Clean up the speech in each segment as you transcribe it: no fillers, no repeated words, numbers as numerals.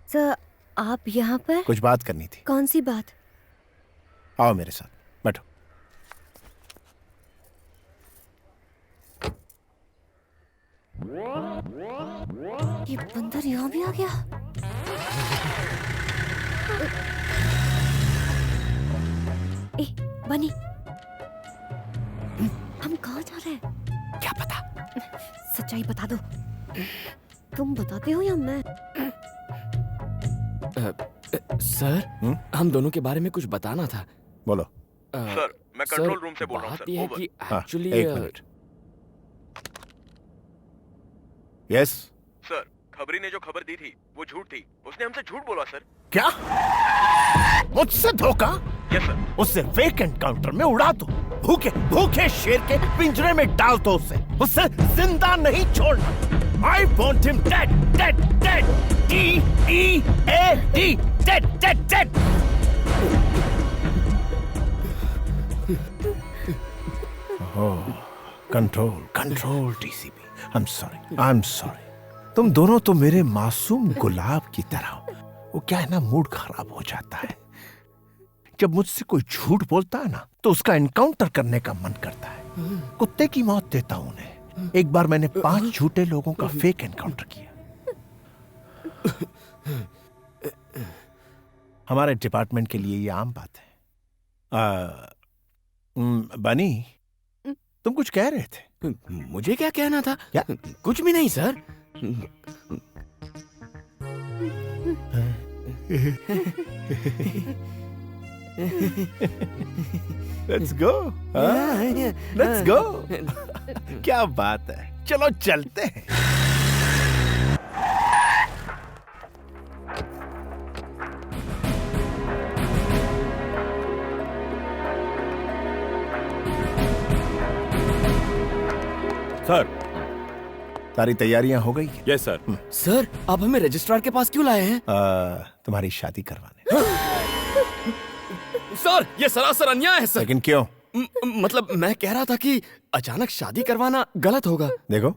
Sir आप यहाँ पर? कुछ बात करनी थी। कौन सी बात? आओ मेरे साथ, बैठो। ये बंदर यहाँ भी आ गया। ए, बनी, हम कहाँ जा रहे हैं? क्या पता? सच्चाई बता दो। तुम बताते हो या मैं? सर, हम दोनों के बारे में कुछ बताना था। बोलो। सर, मैं कंट्रोल रूम से बोल रहा हूँ। बात यह है कि एक्चुअली एक मिनट। यस सर, खबरी ने जो खबर दी थी वो झूठ थी। उसने हमसे झूठ बोला सर। क्या? मुझसे धोखा? Yes sir. उससे फेक एनकाउंटर में उड़ा दो। भूखे भूखे शेर के पिंजरे में डाल दो उसे जिंदा नहीं छोड़ना। I want him dead, dead, dead. D-E-A-D, dead, dead, dead. Control TCP. I'm sorry. तुम दोनों तो मेरे मासूम गुलाब की तरह हो। वो क्या है ना, मूड खराब हो जाता है जब मुझसे कोई झूठ बोलता है ना, तो उसका एनकाउंटर करने का मन करता है। कुत्ते की मौत देता हूं उन्हें। एक बार मैंने 5 झूठे लोगों का फेक एनकाउंटर किया। हमारे डिपार्टमेंट के लिए ये आम बात है। बनी, तुम कुछ कह रहे थे? मुझे क्या कहना था? क्या? कुछ भी नहीं sir. Let's go. Let's go. क्या बात है, चलो चलते हैं। सर, सारी तैयारियां हो गई? Yes sir. सर, आप हमें रजिस्ट्रार के पास क्यों लाए हैं? तुम्हारी शादी करवाने। सर, ये सरासर अन्याय है सर। लेकिन क्यों? मतलब मैं कह रहा था कि अचानक शादी करवाना गलत होगा। देखो,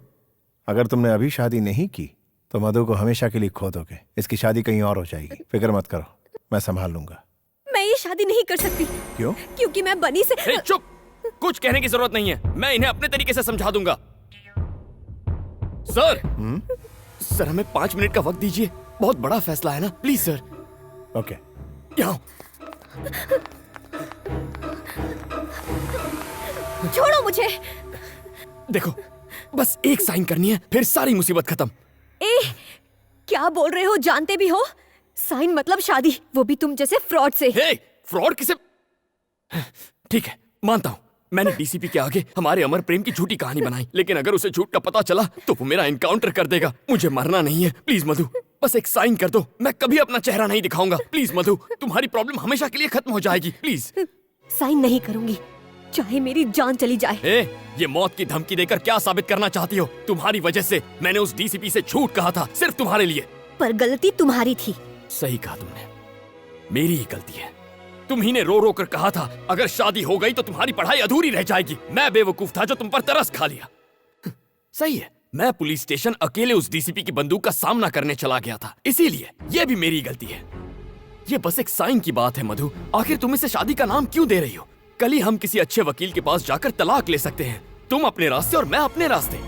अगर तुमने अभी शादी नहीं की तो मधु को हमेशा के लिए खो दोगे। इसकी शादी कहीं और हो जाएगी। फिक्र मत करो, मैं संभाल लूंगा। मैं ये शादी नहीं कर सकती। क्यों? क्योंकि मैं बनी से। चुप, कुछ कहने की जरूरत नहीं है। मैं इन्हें अपने तरीके से समझा दूंगा। सर, सर हमें 5 मिनट का वक्त दीजिए। बहुत बड़ा फैसला है ना, प्लीज सर। ओके। यहाँ छोड़ो मुझे। देखो, बस एक साइन करनी है, फिर सारी मुसीबत खत्म। ए, क्या बोल रहे हो? जानते भी हो? साइन मतलब शादी, वो भी तुम जैसे फ्रॉड से। हे, फ्रॉड किसे? ठीक है, मानता हूँ मैंने डीसीपी के आगे हमारे अमर प्रेम की झूठी कहानी बनाई, लेकिन अगर उसे झूठ का पता चला तो वो मेरा एनकाउंटर कर देगा। मुझे मरना नहीं है। प्लीज मधु, बस एक साइन कर दो। मैं कभी अपना चेहरा नहीं दिखाऊंगा। प्लीज मधु, तुम्हारी प्रॉब्लम हमेशा के लिए खत्म हो जाएगी। प्लीज। साइन नहीं करूंगी, चाहे मेरी जान चली जाए। ये मौत की धमकी देकर क्या साबित करना चाहती हो? तुम्हारी वजह से मैंने उस डीसीपी से झूठ कहा था, सिर्फ तुम्हारे लिए। पर गलती तुम्हारी थी। सही कहा तुमने, मेरी ही गलती है। तुम ही ने रो रो कर कहा था अगर शादी हो गई तो तुम्हारी पढ़ाई अधूरी रह जाएगी। मैं बेवकूफ था जो तुम पर तरस खा लिया। सही है, मैं पुलिस स्टेशन अकेले उस डीसीपी की बंदूक का सामना करने चला गया था, इसीलिए ये भी मेरी गलती है। ये बस एक साइन की बात है मधु। आखिर तुम इसे शादी का नाम क्यों दे रही हो? कल ही हम किसी अच्छे वकील के पास जाकर तलाक ले सकते हैं। तुम अपने रास्ते और मैं अपने रास्ते।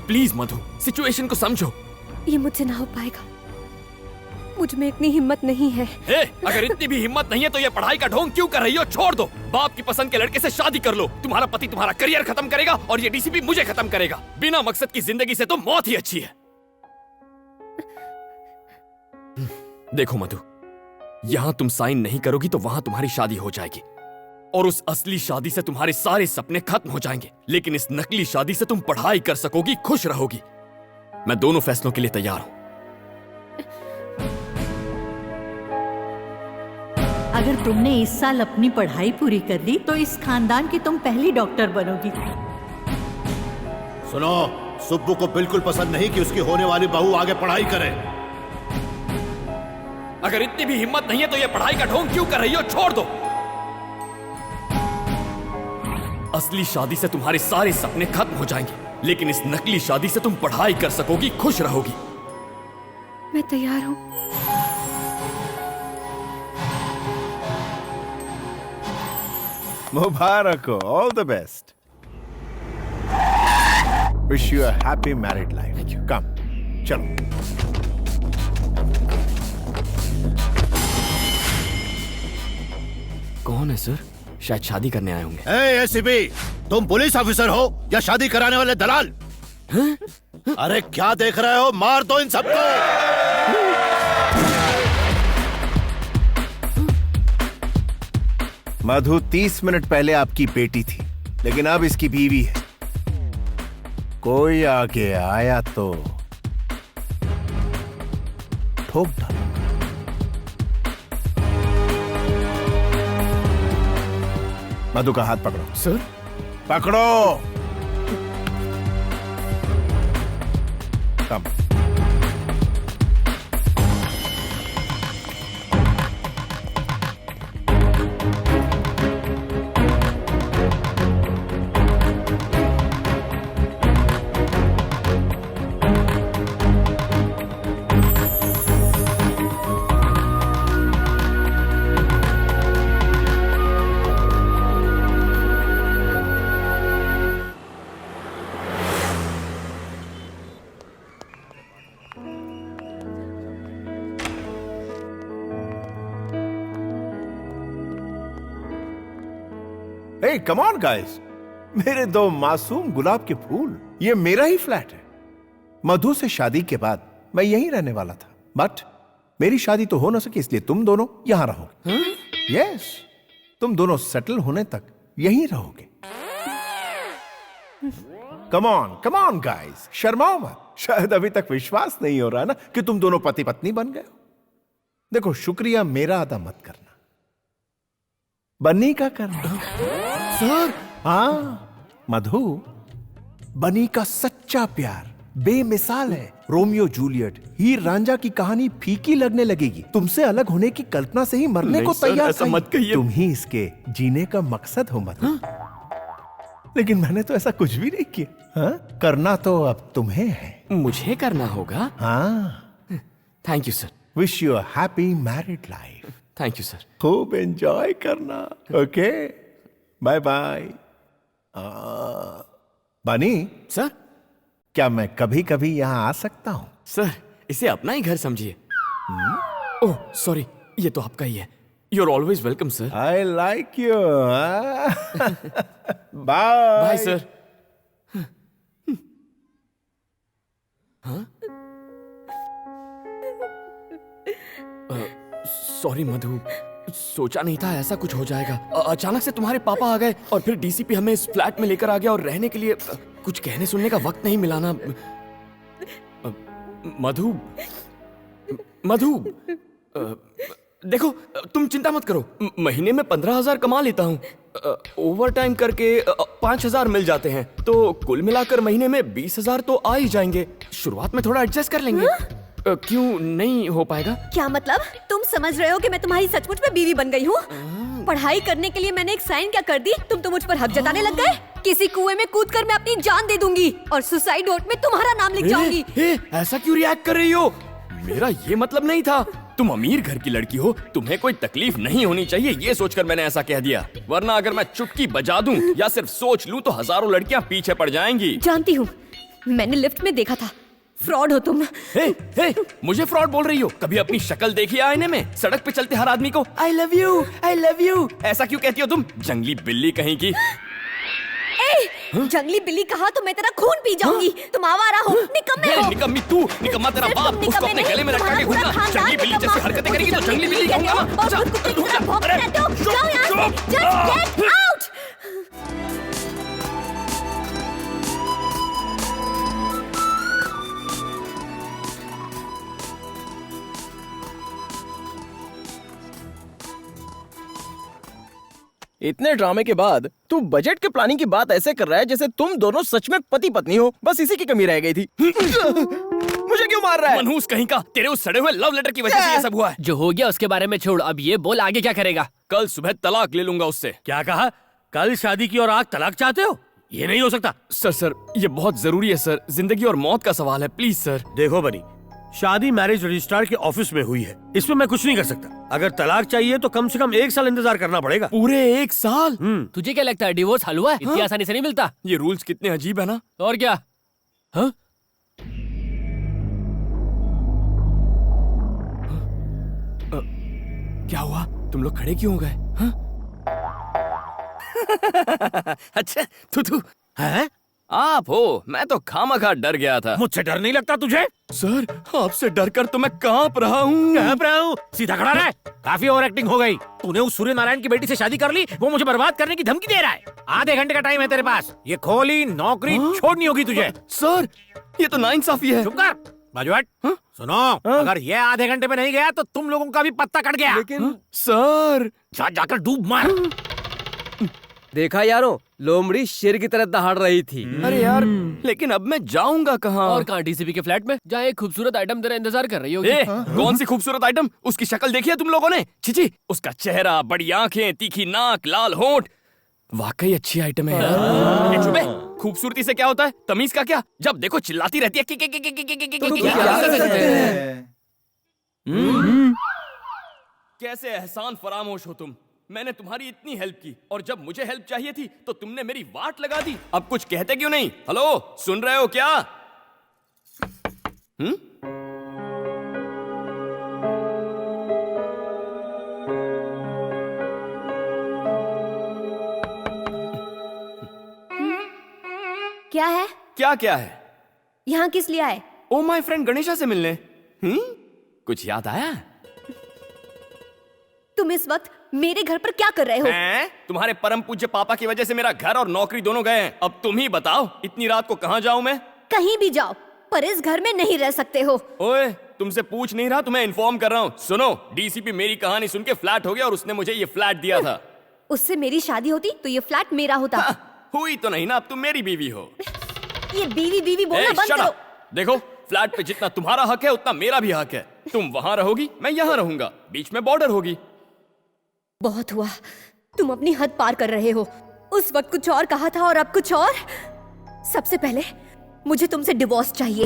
प्लीज मधु, सिचुएशन को समझो। ये मुझसे ना हो पाएगा, मुझ में इतनी हिम्मत नहीं है। अगर इतनी भी हिम्मत नहीं है तो ये पढ़ाई का ढोंग क्यों कर रही हो? छोड़ दो। बाप की पसंद के लड़के से शादी कर लो। तुम्हारा पति तुम्हारा करियर खत्म करेगा और ये डीसीपी मुझे खत्म करेगा। बिना मकसद की जिंदगी से तो मौत ही अच्छी है। देखो मधु, यहाँ तुम साइन नहीं करोगी तो वहां तुम्हारी शादी हो जाएगी और उस असली शादी से तुम्हारे सारे सपने खत्म हो जाएंगे। लेकिन इस नकली शादी से तुम पढ़ाई कर सकोगी, खुश रहोगी। मैं दोनों फैसलों के लिए तैयार हूं। अगर तुमने इस साल अपनी पढ़ाई पूरी कर ली तो इस खानदान की तुम पहली डॉक्टर बनोगी। सुनो, सुब्बू को बिल्कुल पसंद नहीं कि उसकी होने वाली बहू आगे पढ़ाई करे। अगर इतनी भी हिम्मत नहीं है तो ये पढ़ाई का ढोंग क्यों कर रही हो? छोड़ दो। असली शादी से तुम्हारे सारे सपने खत्म हो जाएंगे, लेकिन इस नकली शादी से तुम पढ़ाई कर सकोगी, खुश रहोगी। मैं तैयार हूँ। मुबारक हो, all the best. Wish you a happy married life. Come, चलो। कौन है सर? शायद शादी करने आए होंगे। एसीपी, तुम पुलिस ऑफिसर हो या शादी कराने वाले दलाल? अरे क्या देख रहे हो, मार दो इन सबको। मधु 30 मिनट पहले आपकी बेटी थी, लेकिन अब इसकी बीवी है। कोई आगे आया तो ठोक डालो। मधु का हाथ पकड़ो। सर? पकड़ो। कम। Hey, come on guys, मेरे दो मासूम गुलाब के फूल, ये मेरा ही फ्लैट है। मधु से शादी के बाद मैं यहीं रहने वाला था, बट मेरी शादी तो हो ना सकी, इसलिए तुम दोनों यहां रहोगे। यस, तुम दोनों सेटल होने तक यहीं रहोगे। कम ऑन गाइस, शर्माओ मत। शायद अभी तक विश्वास नहीं हो रहा ना कि तुम दोनों पति पत्नी बन गए हो। देखो, शुक्रिया मेरा अदा मत करना, बन्नी का करना। सर? हाँ मधु, बनी का सच्चा प्यार बेमिसाल है। रोमियो जूलियट, हीर रांझा की कहानी फीकी लगने लगेगी। तुमसे अलग होने की कल्पना से ही मरने को तैयार ऐसा मत कहिए। तुम ही इसके जीने का मकसद हो मधु। लेकिन मैंने तो ऐसा कुछ भी नहीं किया। हाँ? करना तो अब तुम्हें है। मुझे करना होगा? हाँ। Thank you sir. Wish you a happy married life. Thank you sir. खूब एंजॉय करना। Okay, bye bye. बनी सर? क्या मैं कभी कभी यहाँ आ सकता हूँ? सर, इसे अपना ही घर समझिए। ओह सॉरी, ये तो आपका ही है। You are always welcome sir. I like you. Bye bye sir. Sorry Madhu, सोचा नहीं था ऐसा कुछ हो जाएगा। अचानक से तुम्हारे पापा आ गए और फिर डीसीपी हमें इस फ्लैट में लेकर आ गया और रहने के लिए कुछ कहने सुनने का वक्त नहीं मिला ना। मधु, मधु, देखो तुम चिंता मत करो, महीने में 15,000 कमा लेता हूँ। ओवर टाइम करके 5,000 मिल जाते हैं, तो कुल मिलाकर महीने में 20,000 तो आ ही जाएंगे। शुरुआत में थोड़ा एडजस्ट कर लेंगे। क्यों नहीं हो पाएगा? क्या मतलब? तुम समझ रहे हो कि मैं तुम्हारी सचमुच में बीवी बन गई हूँ? पढ़ाई करने के लिए मैंने एक साइन क्या कर दी, तुम तो मुझ पर हक जताने लग गए। किसी कुएं में कूदकर मैं अपनी जान दे दूंगी और सुसाइड नोट में तुम्हारा नाम लिख जाऊंगी। ऐसा क्यों रिएक्ट कर रही हो? मेरा ये मतलब नहीं था। तुम अमीर घर की लड़की हो, तुम्हें कोई तकलीफ नहीं होनी चाहिए, ये सोचकर मैंने ऐसा कह दिया। वरना अगर मैं चुटकी बजा दूं या सिर्फ सोच लूं तो हजारों लड़कियां पीछे पड़ जाएंगी। जानती हूँ, मैंने लिफ्ट में देखा था। फ्रॉड हो तुम। हे, मुझे फ्रॉड बोल रही हो? कभी अपनी शक्ल देखी आईने में? सड़क पे चलते हर आदमी को आई लव यू ऐसा क्यों कहती हो तुम? जंगली बिल्ली कहीं की। जंगली बिल्ली कहा तो मैं तेरा खून पी जाऊंगी। तुम आवारा हो, निकम्मे हो। निकम्मी तू, निकम्मा तेरा बाप। उसको अपने गले में लटका के घूमना। जंगली बिल्ली जैसी हरकतें करेगी तो जंगली बिल्ली कहूंगा ना। जाओ यहाँ से, just get out। इतने ड्रामे के बाद तू बजट के प्लानिंग की बात ऐसे कर रहा है जैसे तुम दोनों सच में पति पत्नी हो। बस इसी की कमी रह गई थी। मुझे क्यों मार रहा है? मनहूस कहीं का, तेरे उस सड़े हुए लव लेटर की वजह से ये सब हुआ है। जो हो गया उसके बारे में छोड़, अब ये बोल आगे क्या करेगा? कल सुबह तलाक ले लूंगा उससे। क्या कहा? कल शादी की और आज तलाक चाहते हो? ये नहीं हो सकता। सर ये बहुत जरूरी है सर, जिंदगी और मौत का सवाल है, प्लीज सर। देखो बनी, शादी मैरिज रजिस्ट्रार के ऑफिस में हुई है, इसमें मैं कुछ नहीं कर सकता। अगर तलाक चाहिए तो कम से कम 1 साल इंतजार करना पड़ेगा। पूरे 1 साल? तुझे क्या लगता है डिवोर्स हलवा है? इतनी आसानी से नहीं मिलता। ये रूल्स कितने अजीब है ना। और क्या? हाँ? क्या हुआ? तुम लोग खड़े क्यों हो गए? हाँ? अच्छा, तू हैं? आप हो? मैं तो खामखा डर गया था। मुझसे डर नहीं लगता तुझे? सर, आपसे डरकर तो मैं कांप रहा हूँ। कांप रहा हूँ? सीधा खड़ा रह। काफी ओवर एक्टिंग हो गई। तूने उस सूर्य नारायण की बेटी से शादी कर ली, वो मुझे बर्बाद करने की धमकी दे रहा है। आधे घंटे का टाइम है तेरे पास। ये खोली नौकरी छोड़नी होगी तुझे। सर, ये तो नाइंसाफी है। चुप कर, बाजू हट। सुनो, अगर ये आधे घंटे में नहीं गया तो तुम लोगों का भी पत्ता कट गया। लेकिन सर, जाकर डूब मार। देखा यारों, लोमड़ी शेर की तरह दहाड़ रही थी। अरे यार, लेकिन अब मैं जाऊंगा कहाँ? और कहाँ? डीसीपी के फ्लैट में, जहाँ एक खूबसूरत आइटम तेरा इंतजार कर रही होगी। कौन सी खूबसूरत आइटम? उसकी शक्ल देखी है तुम लोगों ने? छिची, उसका चेहरा, बड़ी आंखें, तीखी नाक, लाल होंठ, वाकई अच्छी आइटम है यार। ये चुप है। खूबसूरती से क्या होता है? तमीज का क्या? जब देखो चिल्लाती रहती है। कैसे एहसान फरामोश हो तुम। मैंने तुम्हारी इतनी हेल्प की, और जब मुझे हेल्प चाहिए थी तो तुमने मेरी वाट लगा दी। अब कुछ कहते क्यों नहीं? हेलो, सुन रहे हो क्या? क्या है? क्या है? यहाँ किस लिए आए? ओ माय फ्रेंड गणेशा से मिलने। कुछ याद आया? तुम इस वक्त मेरे घर पर क्या कर रहे हो? तुम्हारे परम पूज्य पापा की वजह से मेरा घर और नौकरी दोनों गए हैं। अब तुम ही बताओ, इतनी रात को कहाँ जाऊं मैं? कहीं भी जाओ, पर इस घर में नहीं रह सकते हो। ओए, तुमसे पूछ नहीं रहा, तुम्हें इन्फॉर्म कर रहा हूँ। सुनो, डीसीपी मेरी कहानी सुन के फ्लैट हो गया और उसने मुझे ये फ्लैट दिया था। उससे मेरी शादी होती तो ये फ्लैट मेरा होता। हुई तो नहीं ना, अब तुम मेरी बीवी हो। ये बीवी बोलना बंद shut करो। up। देखो, फ्लैट पे जितना तुम्हारा हक है उतना मेरा भी हक है। तुम वहां रहोगी, मैं यहाँ रहूंगा, बीच में बॉर्डर होगी। बहुत हुआ, तुम अपनी हद पार कर रहे हो। उस वक्त कुछ और कहा था और अब कुछ और। सबसे पहले मुझे तुमसे डिवोर्स चाहिए।